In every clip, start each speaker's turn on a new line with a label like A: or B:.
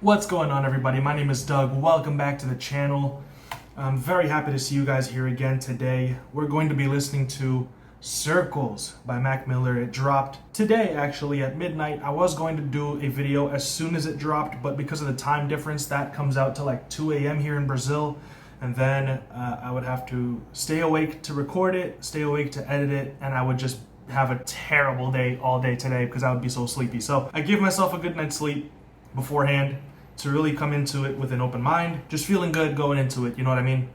A: What's going on, everybody? My name is Doug. Welcome back to the channel. I'm very happy to see you guys here again today. We're going to be listening to Circles by Mac Miller. It dropped today, actually, at midnight. I was going to do a video as soon as it dropped, but because of the time difference, that comes out to like 2 a.m. here in Brazil. And then I would have to stay awake to record it, stay awake to edit it, and I would just have a terrible day all day today because I would be so sleepy. So I gave myself a good night's sleep beforehand to really come into it with an open mind, just feeling good going into it, you know what I mean?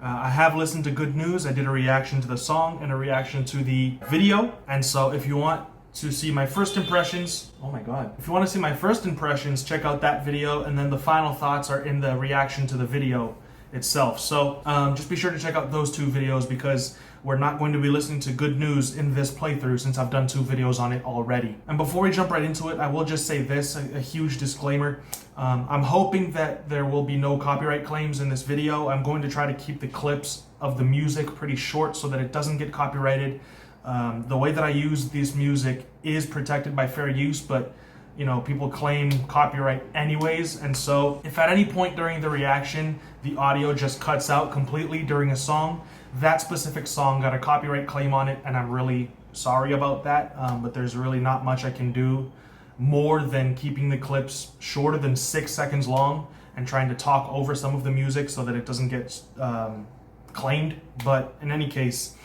A: I have listened to Good News. I did a reaction to the song and a reaction to the video, and so if you want to see my first impressions, oh my god, if you want to see my first impressions, check out that video, and then the final thoughts are in the reaction to the video itself. So just be sure to check out those two videos because we're not going to be listening to Good News in this playthrough since I've done 2 videos on it already. And before we jump right into it, I will just say this, a huge disclaimer. I'm hoping that there will be no copyright claims in this video. I'm going to try to keep the clips of the music pretty short so that it doesn't get copyrighted. The way that I use this music is protected by fair use, but you know, people claim copyright anyways, and so if at any point during the reaction the audio just cuts out completely during a song, that specific song got a copyright claim on it, and I'm really sorry about that, but there's really not much I can do more than keeping the clips shorter than 6 seconds long and trying to talk over some of the music so that it doesn't get claimed. But in any case,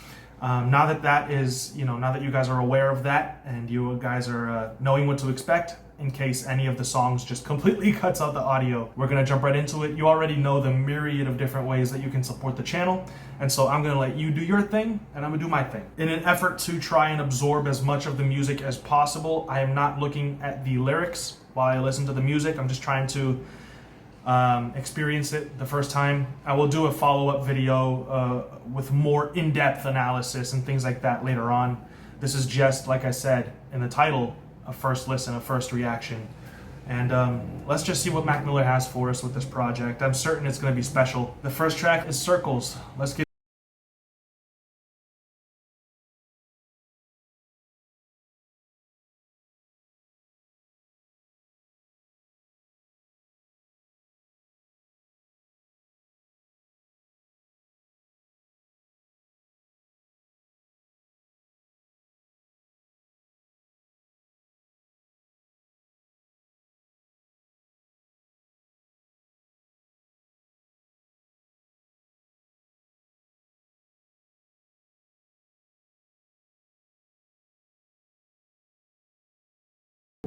A: now that you guys are aware of that and you guys are knowing what to expect in case any of the songs just completely cuts out the audio, we're gonna jump right into it. You already know the myriad of different ways that you can support the channel, and so I'm gonna let you do your thing and I'm gonna do my thing. In an effort to try and absorb as much of the music as possible, I am not looking at the lyrics while I listen to the music. I'm just trying to experience it the first time. I will do a follow-up video with more in-depth analysis and things like that later on. This is just, like I said in the title, a first listen, a first reaction. And let's just see what Mac Miller has for us with this project. I'm certain it's going to be special. The first track is Circles. Let's get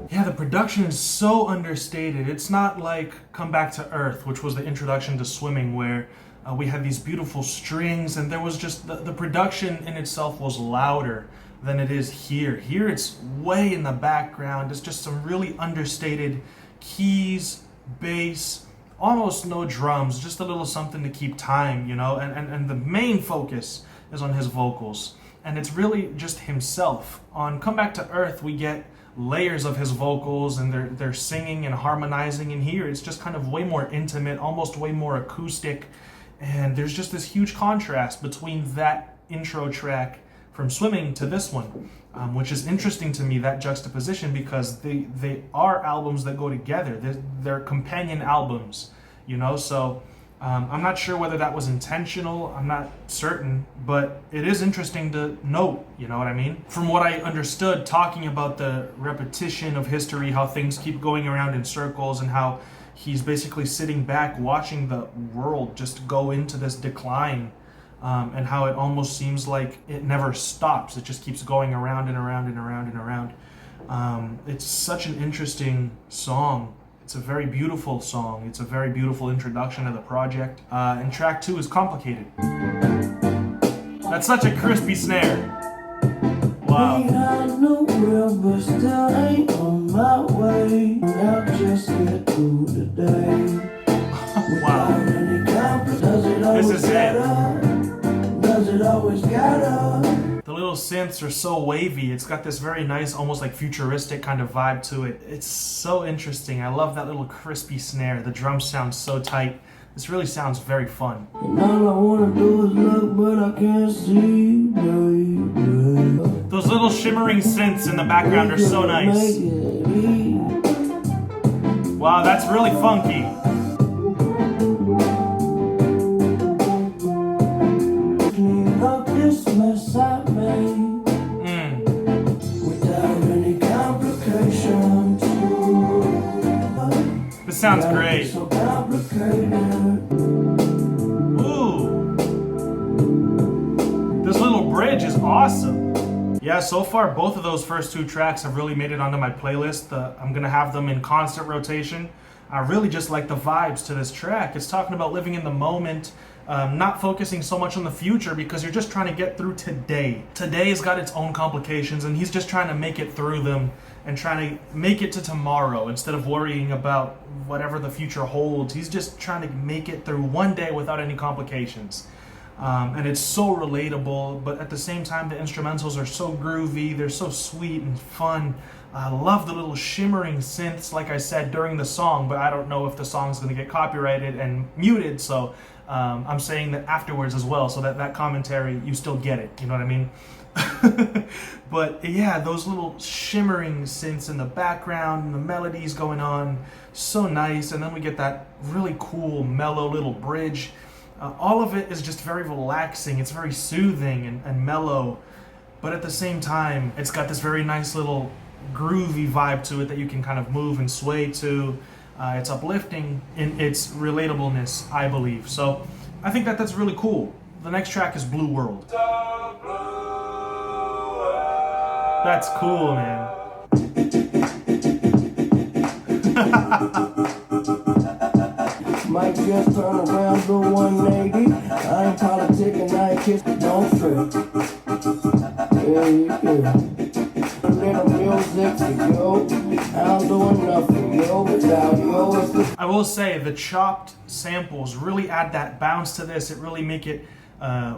A: Yeah, the production is so understated. It's not like Come Back to Earth, which was the introduction to swimming, where we had these beautiful strings and there was just, the production in itself was louder than it is here. Here it's way in the background. It's just some really understated keys, bass, almost no drums, just a little something to keep time, you know, and the main focus is on his vocals. And it's really just himself. On Come Back to Earth, we get layers of his vocals and they're singing and harmonizing, and here it's just kind of way more intimate, almost way more acoustic, and there's just this huge contrast between that intro track from Swimming to this one, which is interesting to me, that juxtaposition, because they are albums that go together. They're companion albums, you know, so I'm not sure whether that was intentional, I'm not certain, but it is interesting to note, you know what I mean? From what I understood, talking about the repetition of history, how things keep going around in circles, and how he's basically sitting back watching the world just go into this decline, and how it almost seems like it never stops. It just keeps going around and around and around and around. It's such an interesting song. It's a very beautiful song. It's a very beautiful introduction to the project. And track 2 is Complicated. That's such a crispy snare. Wow. Wow. This is it. Does it always gotta? The little synths are so wavy. It's got this very nice, almost like futuristic kind of vibe to it. It's so interesting. I love that little crispy snare. The drums sound so tight. This really sounds very fun. And all I wanna do is look, but I can't see, baby. Those little shimmering synths in the background are so nice. Wow, that's really funky. This sounds great. Ooh. This little bridge is awesome. Yeah, so far both of those first two tracks have really made it onto my playlist. I'm gonna have them in constant rotation. I really just like the vibes to this track. It's talking about living in the moment, not focusing so much on the future because you're just trying to get through today. Today has got its own complications and he's just trying to make it through them and trying to make it to tomorrow instead of worrying about whatever the future holds. He's just trying to make it through one day without any complications. And it's so relatable, but at the same time the instrumentals are so groovy, they're so sweet and fun. I love the little shimmering synths, like I said, during the song, but I don't know if the song's going to get copyrighted and muted, so I'm saying that afterwards as well, so that commentary, you still get it, you know what I mean? But yeah, those little shimmering synths in the background and the melodies going on, so nice, and then we get that really cool, mellow little bridge. All of it is just very relaxing, it's very soothing and mellow, but at the same time, it's got this very nice little groovy vibe to it that you can kind of move and sway to. It's uplifting in its relatableness, I believe. So I think that's really cool. The next track is Blue World. That's cool, man.
B: Might just turn around to 180. I ain't politicking, I ain't kissing, don't trip. Yeah. A little music for you. I'm doing nothing, yo, without you.
A: I will say the chopped samples really add that bounce to this. It really make it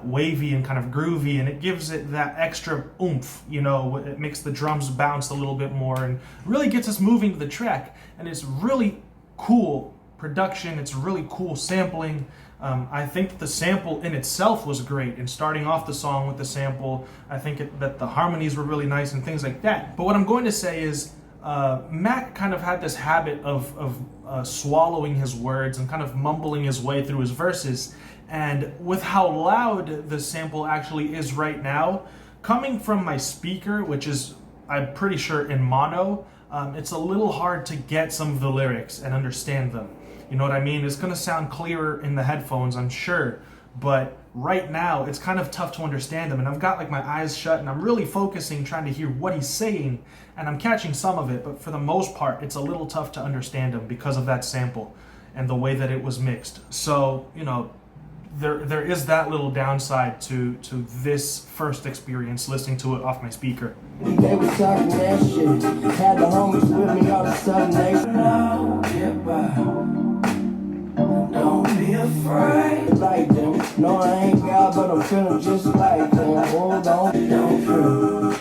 A: wavy and kind of groovy, and it gives it that extra oomph, you know. It makes the drums bounce a little bit more and really gets us moving to the track. And it's really cool production, it's really cool sampling. I think the sample in itself was great, and starting off the song with the sample, I think that the harmonies were really nice and things like that. But what I'm going to say is Mac kind of had this habit of swallowing his words and kind of mumbling his way through his verses. And with how loud the sample actually is right now, coming from my speaker, which is, I'm pretty sure, in mono, it's a little hard to get some of the lyrics and understand them. You know what I mean? It's going to sound clearer in the headphones, I'm sure, but right now it's kind of tough to understand them. And I've got like my eyes shut and I'm really focusing, trying to hear what he's saying, and I'm catching some of it, but for the most part, it's a little tough to understand him because of that sample and the way that it was mixed. So, you know, there is that little downside to this first experience listening to it off my speaker.
B: They was talking that shit. Had the homies with me all of a sudden they now get by. Don't be afraid. Like them. No, I ain't God, but I'm feeling just like them. Hold on, don't trip.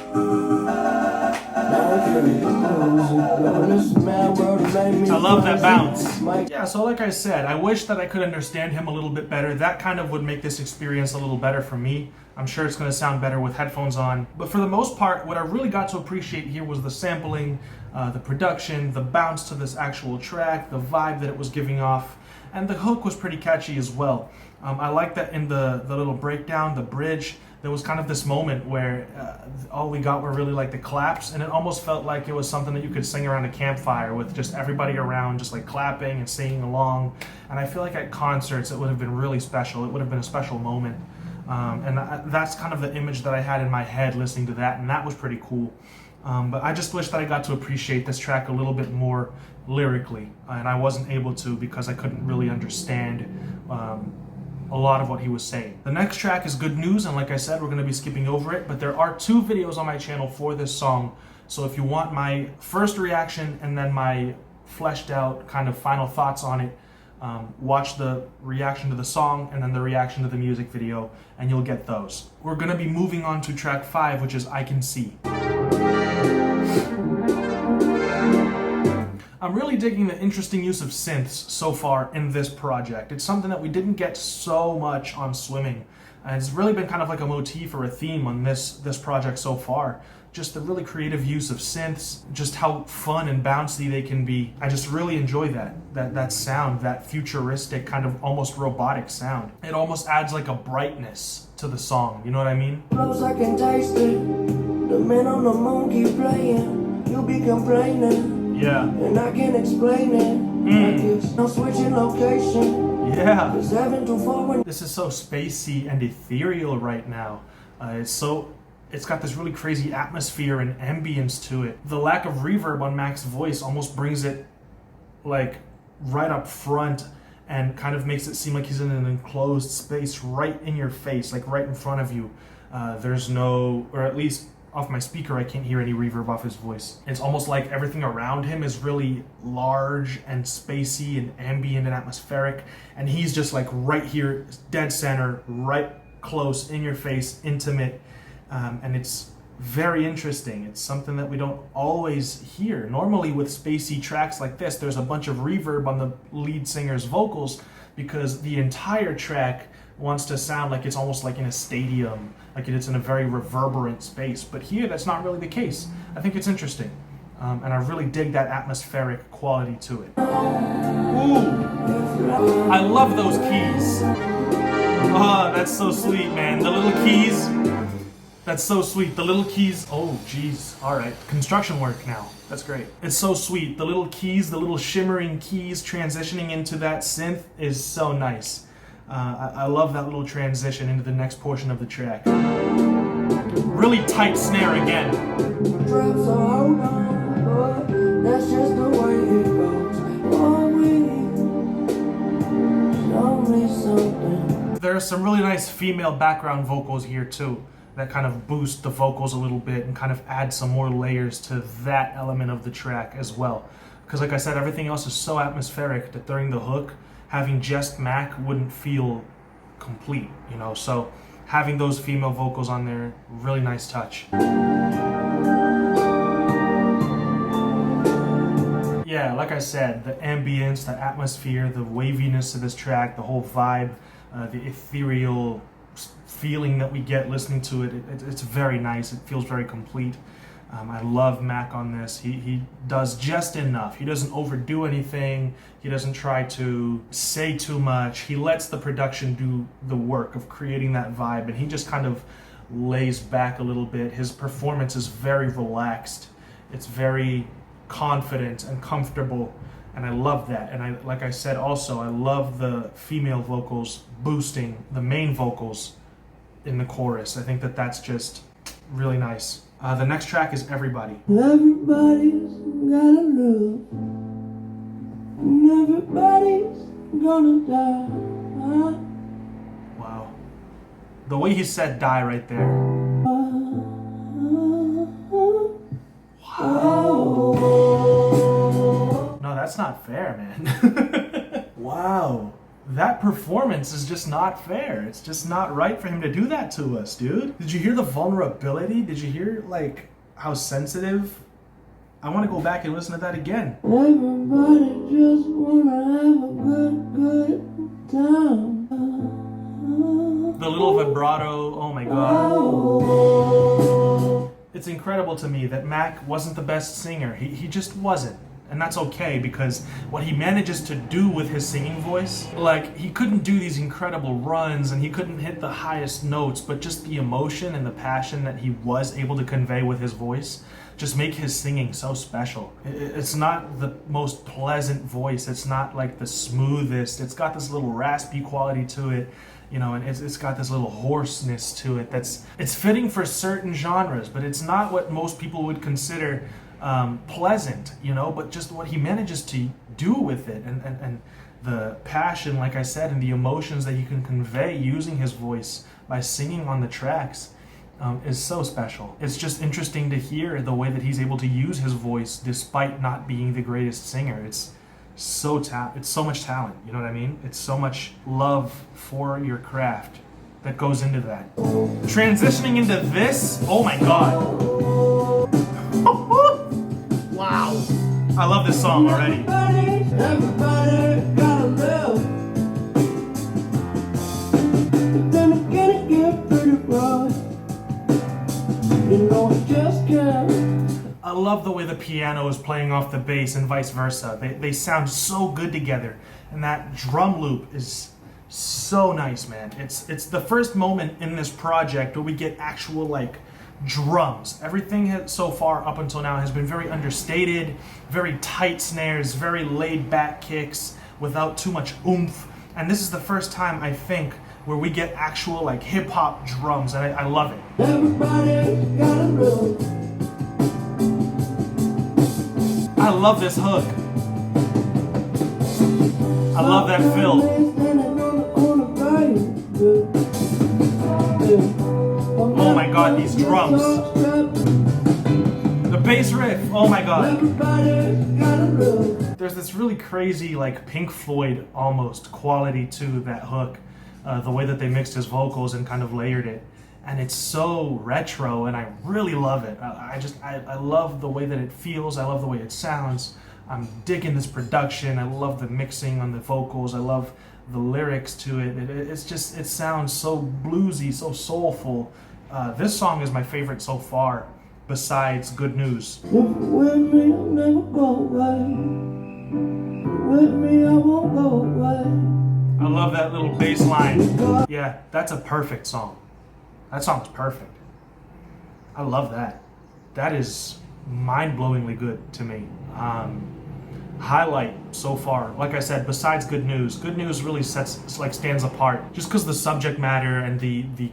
A: I love that bounce. Yeah, so like I said, I wish that I could understand him a little bit better. That kind of would make this experience a little better for me. I'm sure it's going to sound better with headphones on. But for the most part, what I really got to appreciate here was the sampling, the production, the bounce to this actual track, the vibe that it was giving off, and the hook was pretty catchy as well. I like that in the little breakdown, the bridge, there was kind of this moment where all we got were really like the claps, and it almost felt like it was something that you could sing around a campfire with just everybody around just like clapping and singing along. And I feel like at concerts it would have been really special. It would have been a special moment. That's kind of the image that I had in my head listening to that, and that was pretty cool. But I just wish that I got to appreciate this track a little bit more lyrically, and I wasn't able to because I couldn't really understand a lot of what he was saying. The next track is Good News, and like I said, we're going to be skipping over it, but there are 2 videos on my channel for this song, so if you want my first reaction and then my fleshed out kind of final thoughts on it, watch the reaction to the song and then the reaction to the music video, and you'll get those. We're going to be moving on to track 5, which is I Can See. I'm really digging the interesting use of synths so far in this project. It's something that we didn't get so much on Swimming. And it's really been kind of like a motif or a theme on this project so far. just the really creative use of synths, just how fun and bouncy they can be. I just really enjoy that sound, that futuristic kind of almost robotic sound. It almost adds like a brightness to the song, you know what I mean?
B: Close, I can taste it. The man on the moon keep playing. You be complaining.
A: Yeah.
B: And I can't explain it. Like it's no switching location.
A: Yeah.
B: It's 724
A: This is so spacey and ethereal right now. It's got this really crazy atmosphere and ambience to it. The lack of reverb on Mac's voice almost brings it like right up front and kind of makes it seem like he's in an enclosed space right in your face, like right in front of you. There's no, or at least off my speaker, I can't hear any reverb off his voice. It's almost like everything around him is really large and spacey and ambient and atmospheric, and he's just like right here, dead center, right close, in your face, intimate, and it's very interesting. It's something that we don't always hear. Normally with spacey tracks like this, there's a bunch of reverb on the lead singer's vocals because the entire track wants to sound like it's almost like in a stadium, like it's in a very reverberant space. But here, that's not really the case. I think it's interesting. And I really dig that atmospheric quality to it. Ooh. I love those keys. Oh, that's so sweet, man. The little keys. That's so sweet. The little keys. Oh, geez. All right. Construction work now. That's great. It's so sweet. The little keys, the little shimmering keys transitioning into that synth is so nice. I love that little transition into the next portion of the track. Really tight snare again.
B: That's just the way it goes.
A: There are some really nice female background vocals here too that kind of boost the vocals a little bit and kind of add some more layers to that element of the track as well. Because like I said, everything else is so atmospheric that during the hook, having just Mac wouldn't feel complete, you know? So having those female vocals on there, really nice touch. Yeah, like I said, the ambience, the atmosphere, the waviness of this track, the whole vibe, the ethereal feeling that we get listening to it, it's very nice. It feels very complete. I love Mac on this. He does just enough. He doesn't overdo anything. He doesn't try to say too much. He lets the production do the work of creating that vibe, and he just kind of lays back a little bit. His performance is very relaxed. It's very confident and comfortable, and I love that. And like I said also, I love the female vocals boosting the main vocals in the chorus. I think that that's just really nice. The next track is Everybody.
B: Everybody's gotta love, and everybody's gonna die.
A: Wow. The way he said die right there. Wow. No, that's not fair, man. Wow. That performance is just not fair. It's just not right for him to do that to us, dude. Did you hear the vulnerability? Did you hear, like, how sensitive? I want to go back and listen to that again.
B: Everybody just wanna have a good time.
A: The little vibrato, oh my god. It's incredible to me that Mac wasn't the best singer. He just wasn't. And that's okay, because what he manages to do with his singing voice, like, he couldn't do these incredible runs and he couldn't hit the highest notes, but just the emotion and the passion that he was able to convey with his voice just make his singing so special. It's not the most pleasant voice. It's not like the smoothest. It's got this little raspy quality to it, you know, and it's got this little hoarseness to it it's fitting for certain genres, but it's not what most people would consider pleasant, you know, but just what he manages to do with it, and the passion, like I said, and the emotions that he can convey using his voice by singing on the tracks is so special. It's just interesting to hear the way that he's able to use his voice despite not being the greatest singer. It's so much talent, you know what I mean? It's so much love for your craft that goes into that. Transitioning into this, oh my god. Wow. I love this song already.
B: Everybody gotta live. But then again, it get pretty rough. You know, I just can't
A: love the way the piano is playing off the bass and vice versa. They sound so good together. And that drum loop is so nice, man. It's the first moment in this project where we get actual like drums. Everything so far up until now has been very understated, very tight snares, very laid back kicks without too much oomph. And this is the first time, I think, where we get actual like hip hop drums, and I love it.
B: Everybody got a look.
A: I love this hook. I love that fill. Oh my god, these drums. The bass riff, oh my god. There's this really crazy like Pink Floyd almost quality to that hook. The way that they mixed his vocals and kind of layered it. And it's so retro, and I really love it. I love the way that it feels. I love the way it sounds. I'm digging this production. I love the mixing on the vocals. I love the lyrics to it. It sounds so bluesy, so soulful. This song is my favorite so far, besides Good News.
B: With me, I'll never go away. With me, I won't go away.
A: I love that little bass line. Yeah, that's a perfect song. That song's perfect. I love that. That is mind-blowingly good to me. Highlight so far, like I said, besides Good News really stands apart just because the subject matter and the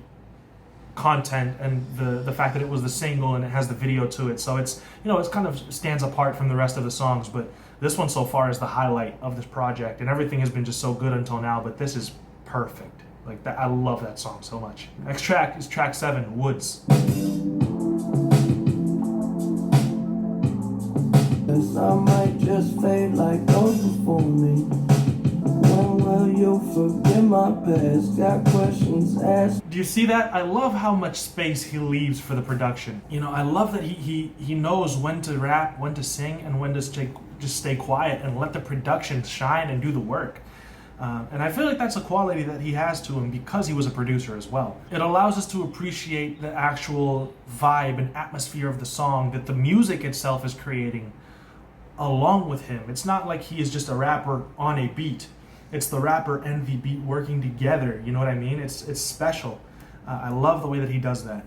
A: content and the fact that it was the single and it has the video to it. So it's kind of stands apart from the rest of the songs, but this one so far is the highlight of this project, and everything has been just so good until now, but this is perfect. Like that, I love that song so much. Next track is track 7, Woods.
B: I might just fade like those before me. When will you forget my past? Got questions asked.
A: Do you see that? I love how much space he leaves for the production. I love that he knows when to rap, when to sing, and when to just stay quiet and let the production shine and do the work. And I feel like that's a quality that he has to him because he was a producer as well. It allows us to appreciate the actual vibe and atmosphere of the song that the music itself is creating along with him. It's not like he is just a rapper on a beat. It's the rapper and the beat working together. You know what I mean? It's special. I love the way that he does that.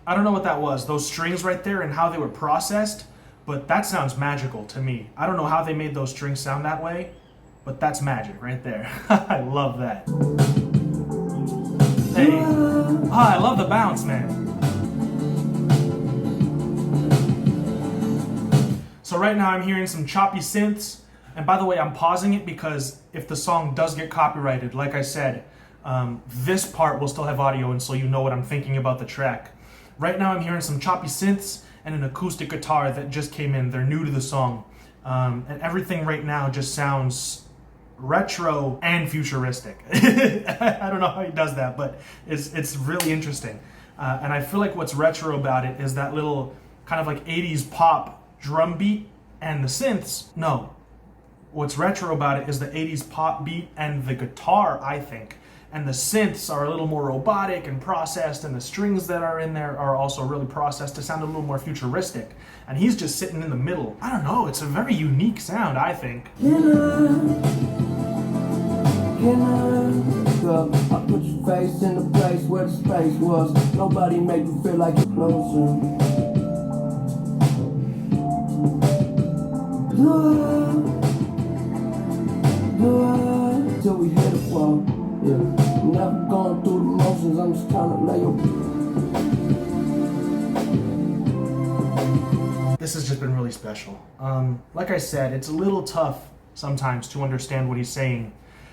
A: I don't know what that was, those strings right there and how they were processed, but that sounds magical to me. I don't know how they made those strings sound that way, but that's magic right there. I love that. Hey, I love the bounce, man. So right now I'm hearing some choppy synths, and by the way, I'm pausing it because if the song does get copyrighted, like I said, this part will still have audio, and so you know what I'm thinking about the track. Right now I'm hearing some choppy synths and an acoustic guitar that just came in. They're new to the song. And everything right now just sounds retro and futuristic. I don't know how he does that, but it's really interesting. And I feel like what's retro about it is that little kind of like 80s pop drum beat and the synths. No, what's retro about it is the 80s pop beat and the guitar, I think. And the synths are a little more robotic and processed, and the strings that are in there are also really processed to sound a little more futuristic. And he's just sitting in the middle. I don't know, it's a very unique sound, I think.
B: Girl, I put your face in the place where the space was. Nobody make you feel like you're closer. Till we hit a wall. Yeah, never going through the motions. I'm just trying to lay your.
A: This has just been really special. Like I said, it's a little tough sometimes to understand what he's saying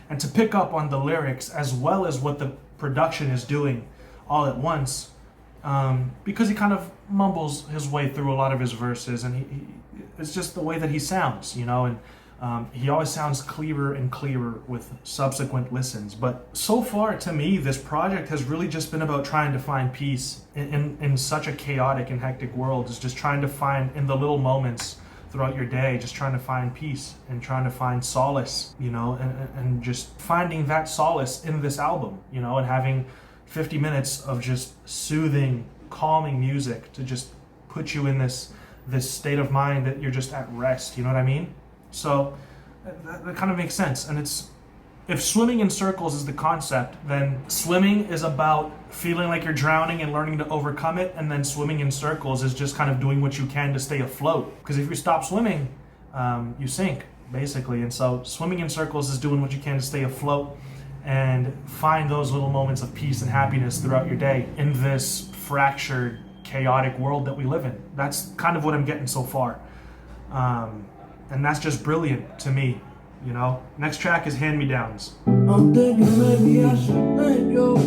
A: and to pick up on the lyrics as well as what the production is doing all at once, because he kind of mumbles his way through a lot of his verses, and it's just the way that he sounds, and he always sounds clearer and clearer with subsequent listens. But so far, to me, this project has really just been about trying to find peace in such a chaotic and hectic world. Is just trying to find, in the little moments throughout your day, just trying to find peace and trying to find solace, and just finding that solace in this album, and having 50 minutes of just soothing, calming music to just put you in this state of mind that you're just at rest. You know what I mean? So that kind of makes sense. And if swimming in circles is the concept, then swimming is about feeling like you're drowning and learning to overcome it, and then swimming in circles is just kind of doing what you can to stay afloat. Because if you stop swimming, you sink, basically. And so swimming in circles is doing what you can to stay afloat and find those little moments of peace and happiness throughout your day in this fractured, chaotic world that we live in. That's kind of what I'm getting so far. And that's just brilliant to me. You know, next track is Hand Me Downs.
B: I'm thinking maybe I should thank you.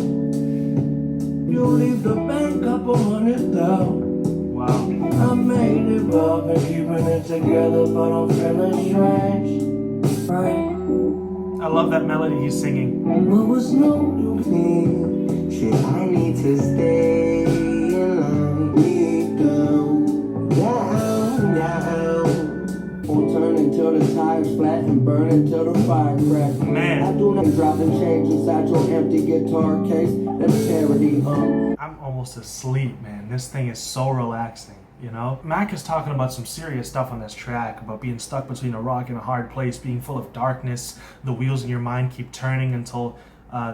B: You leave the bank $200,000.
A: Wow.
B: I made it up and keeping it together, but I'm feeling strange. Right?
A: I love that melody he's singing.
B: What was no you think? Shit, I need to stay in line. Down. Won't turn until the tires flat and burn until the fire cracks.
A: Man.
B: I do not drop and change inside your empty guitar case. That's charity,
A: I'm almost asleep, man. This thing is so relaxing, you know? Mac is talking about some serious stuff on this track, about being stuck between a rock and a hard place, being full of darkness, the wheels in your mind keep turning until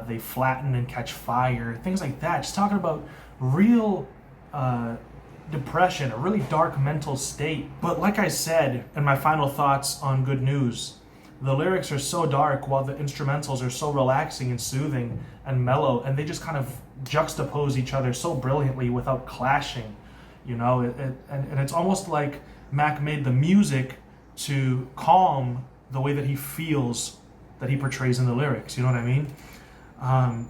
A: they flatten and catch fire, things like that. Just talking about real depression, a really dark mental state. But like I said in my final thoughts on Good News, the lyrics are so dark while the instrumentals are so relaxing and soothing and mellow, and they just kind of juxtapose each other so brilliantly without clashing, you know. And it's almost like Mac made the music to calm the way that he feels that he portrays in the lyrics, you know what I mean?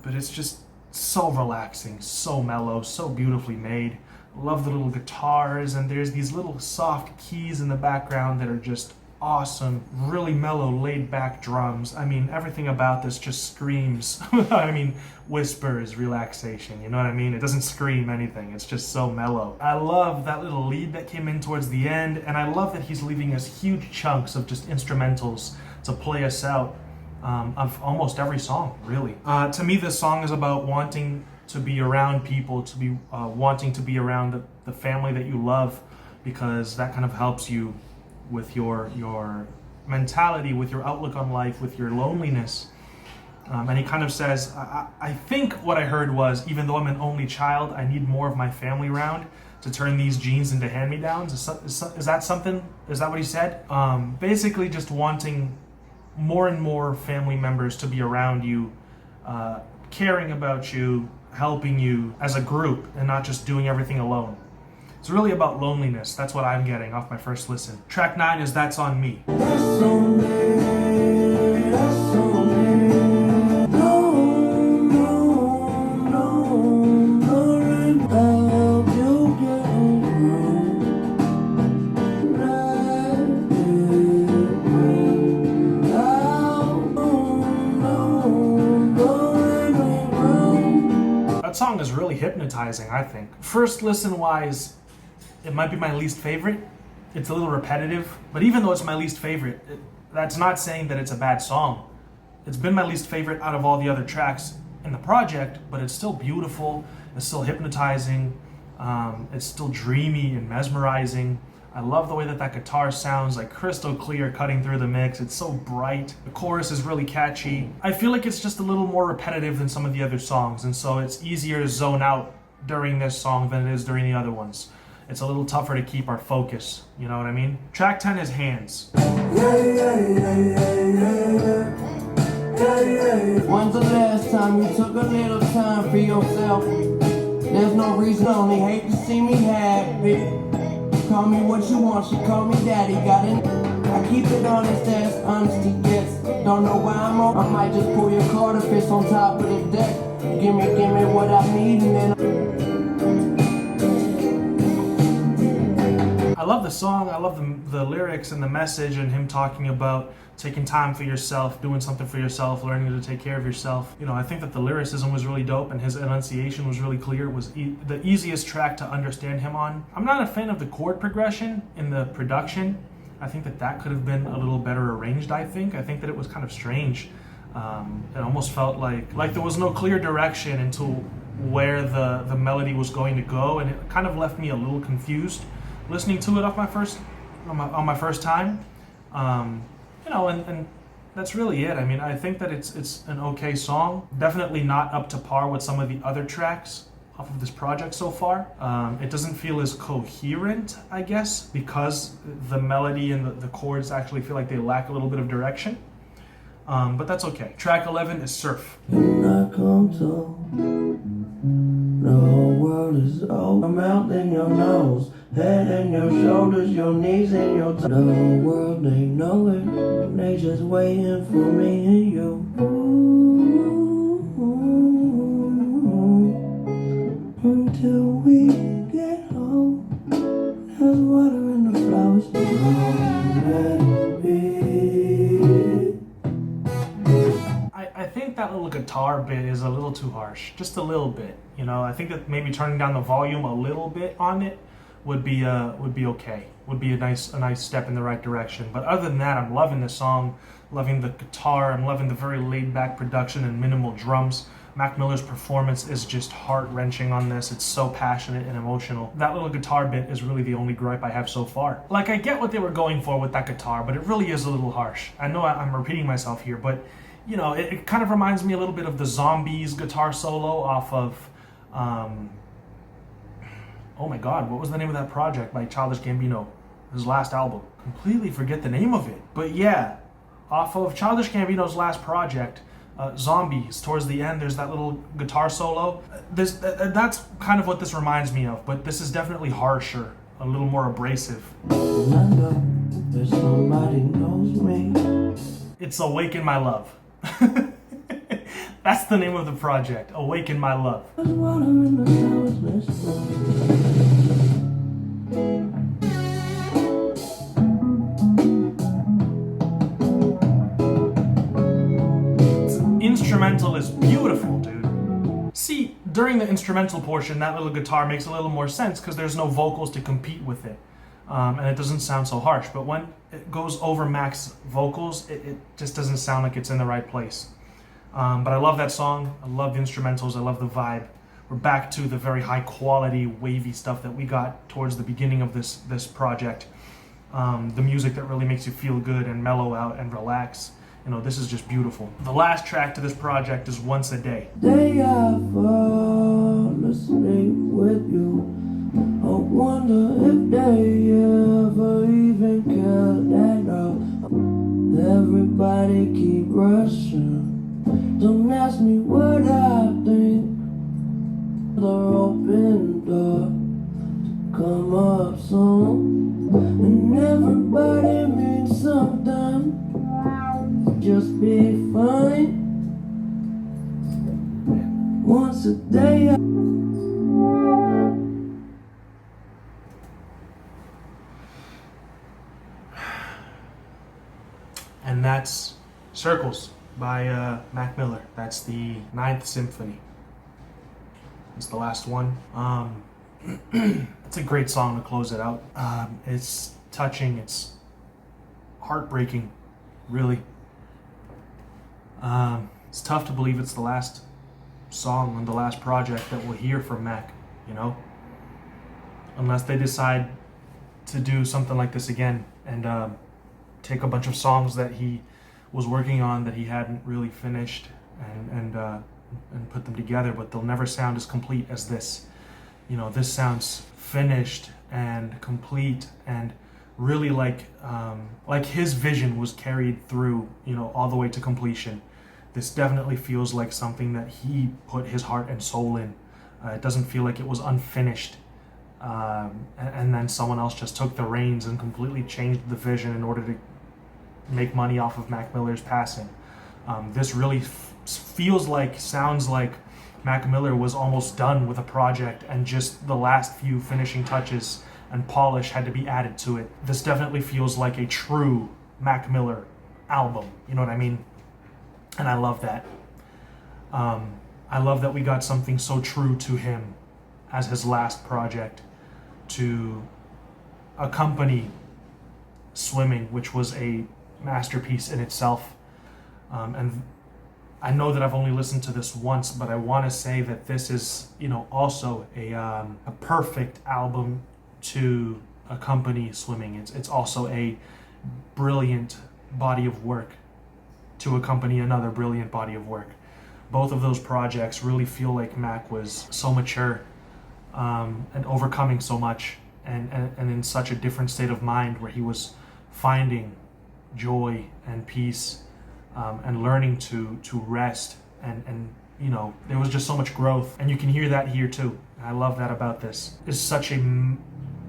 A: But it's just so relaxing, so mellow, so beautifully made. Love the little guitars, and there's these little soft keys in the background that are just awesome, really mellow, laid back drums. I mean, everything about this just screams, whispers relaxation, you know what I mean? It doesn't scream anything, it's just so mellow. I love that little lead that came in towards the end, and I love that he's leaving us huge chunks of just instrumentals to play us out of almost every song, really. To me, this song is about wanting to be around people, to be wanting to be around the family that you love, because that kind of helps you with your mentality, with your outlook on life, with your loneliness. And he kind of says, I think what I heard was, even though I'm an only child, I need more of my family around to turn these jeans into hand-me-downs. Is that something? Is that what he said? Basically just wanting more and more family members to be around you, caring about you, helping you as a group, and not just doing everything alone. It's really about loneliness. That's what I'm getting off my first listen. Track 9 is That's On Me.
B: That's on me, that's on me. No, help you get
A: That song is really hypnotizing, I think. First listen wise, it might be my least favorite. It's a little repetitive, but even though it's my least favorite, that's not saying that it's a bad song. It's been my least favorite out of all the other tracks in the project, but it's still beautiful, it's still hypnotizing, it's still dreamy and mesmerizing. I love the way that guitar sounds like crystal clear cutting through the mix. It's so bright. The chorus is really catchy. I feel like it's just a little more repetitive than some of the other songs, and so it's easier to zone out during this song than it is during the other ones. It's a little tougher to keep our focus, you know what I mean? Track 10 is Hands.
B: When's the last time you took a little time for yourself? There's no reason, only hate to see me happy. Call me what you want, she call me daddy. Got it? I keep it honest as honesty gets. Don't know why I'm on. I might just pull your card if it's on top of the deck. Give me what I need, and then
A: I love the song, I love the lyrics and the message, and him talking about taking time for yourself, doing something for yourself, learning to take care of yourself. You know, I think that the lyricism was really dope and his enunciation was really clear. It was the easiest track to understand him on. I'm not a fan of the chord progression in the production. I think that could have been a little better arranged, I think. I think that it was kind of strange. It almost felt like there was no clear direction until where the melody was going to go, and it kind of left me a little confused listening to it on my first time. And that's really it. I mean, I think that it's an okay song. Definitely not up to par with some of the other tracks off of this project so far. It doesn't feel as coherent, I guess, because the melody and the chords actually feel like they lack a little bit of direction. But that's okay. Track 11 is Surf.
B: When I come to, the whole world is over. Mouth in your nose, head in your shoulders, your knees and your toes. The whole world, they know it. They just waiting for me and you. Until we get home, there's water in the flowers. Let it be.
A: I think that little guitar bit is a little too harsh, just a little bit. I think that maybe turning down the volume a little bit on it would be okay. Would be a nice step in the right direction. But other than that, I'm loving the song, loving the guitar, I'm loving the very laid back production and minimal drums. Mac Miller's performance is just heart-wrenching on this. It's so passionate and emotional. That little guitar bit is really the only gripe I have so far. Like, I get what they were going for with that guitar, but it really is a little harsh. I know I'm repeating myself here, but it kind of reminds me a little bit of the Zombies guitar solo off of, oh my god, what was the name of that project by Childish Gambino? His last album. Completely forget the name of it. But yeah, off of Childish Gambino's last project, Zombies, towards the end, there's that little guitar solo. That's kind of what this reminds me of, but this is definitely harsher, a little more abrasive.
B: Remember, there's somebody knows me.
A: It's Awaken My Love. That's the name of the project, Awaken My Love.
B: There's water in the flowers, let's go.
A: Instrumental is beautiful, dude. See, during the instrumental portion, that little guitar makes a little more sense because there's no vocals to compete with it. And it doesn't sound so harsh. But when it goes over Mac's vocals, it just doesn't sound like it's in the right place. But I love that song. I love the instrumentals. I love the vibe. We're back to the very high quality, wavy stuff that we got towards the beginning of this project. The music that really makes you feel good and mellow out and relax. This is just beautiful. The last track to this project is Once a Day.
B: Day I fall asleep with you. I wonder if they ever even cared at all. Everybody keep rushing. Don't ask me what I think. The open door to come up soon. And everybody means something. Just be fine. Once a day.
A: And that's Circles by Mac Miller. That's the 9th Symphony. It's the last one. It's a great song to close it out. It's touching. It's heartbreaking, really. It's tough to believe it's the last song on the last project that we'll hear from Mac, unless they decide to do something like this again and take a bunch of songs that he was working on that he hadn't really finished and put them together, but they'll never sound as complete as this. This sounds finished and complete and really like his vision was carried through, all the way to completion. This definitely feels like something that he put his heart and soul in. It doesn't feel like it was unfinished. And then someone else just took the reins and completely changed the vision in order to make money off of Mac Miller's passing. This really sounds like Mac Miller was almost done with a project and just the last few finishing touches and polish had to be added to it. This definitely feels like a true Mac Miller album, you know what I mean? And I love that. I love that we got something so true to him as his last project to accompany Swimming, which was a masterpiece in itself. And I know that I've only listened to this once, but I want to say that this is, also a perfect album to accompany swimming. It's also a brilliant body of work to accompany another brilliant body of work. Both of those projects really feel like Mac was so mature, and overcoming so much, and in such a different state of mind, where he was finding joy and peace, and learning to rest, and there was just so much growth, and you can hear that here too. I love that about this. It's such a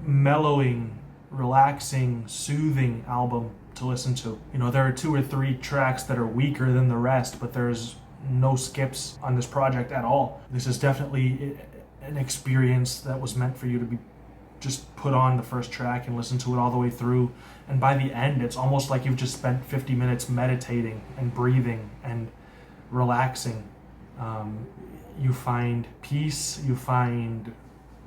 A: mellowing, relaxing, soothing album to listen to. There are 2 or 3 tracks that are weaker than the rest, but there's no skips on this project at all. This is definitely an experience that was meant for you to be just put on the first track and listen to it all the way through, and by the end it's almost like you've just spent 50 minutes meditating and breathing and relaxing. You find peace, you find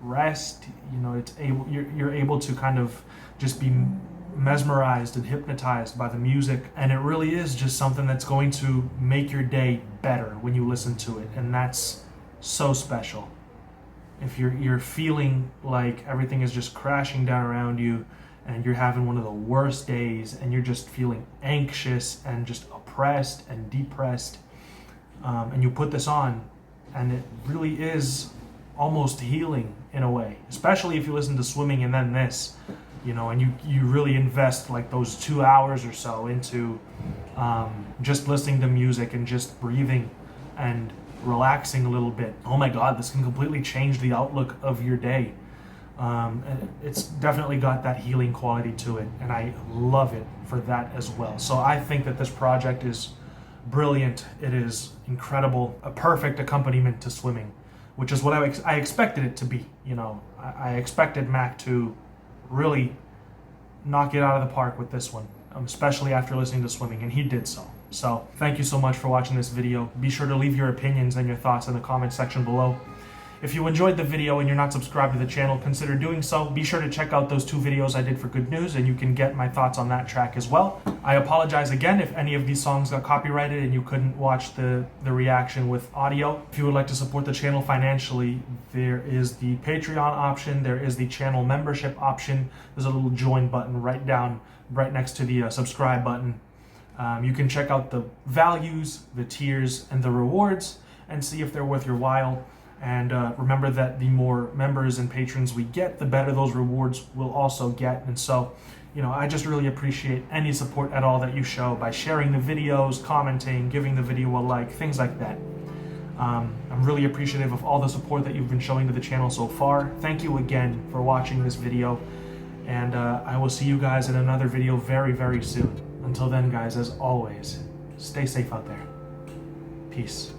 A: rest. You're able to kind of just be mesmerized and hypnotized by the music, and it really is just something that's going to make your day better when you listen to it, and that's so special. If you're feeling like everything is just crashing down around you, and you're having one of the worst days, and you're just feeling anxious and just oppressed and depressed, and you put this on, and it really is almost healing in a way, especially if you listen to swimming and then this, and you really invest like those 2 hours or so into just listening to music and just breathing and relaxing a little bit. Oh my God, this can completely change the outlook of your day. It's definitely got that healing quality to it, and I love it for that as well. So I think that this project is brilliant. It is incredible, a perfect accompaniment to swimming, which is what I expected it to be. I expected Mac to really knock it out of the park with this one, especially after listening to swimming, and he did so. So thank you so much for watching this video. Be sure to leave your opinions and your thoughts in the comment section below. If you enjoyed the video and you're not subscribed to the channel, consider doing so. Be sure to check out those 2 videos I did for Good News, and you can get my thoughts on that track as well. I apologize again if any of these songs got copyrighted and you couldn't watch the reaction with audio. If you would like to support the channel financially, there is the Patreon option, there is the channel membership option. There's a little join button right next to the subscribe button. You can check out the values, the tiers, and the rewards, and see if they're worth your while. And remember that the more members and patrons we get, the better those rewards will also get. And so, I just really appreciate any support at all that you show by sharing the videos, commenting, giving the video a like, things like that. I'm really appreciative of all the support that you've been showing to the channel so far. Thank you again for watching this video, and I will see you guys in another video very, very soon. Until then, guys, as always, stay safe out there. Peace.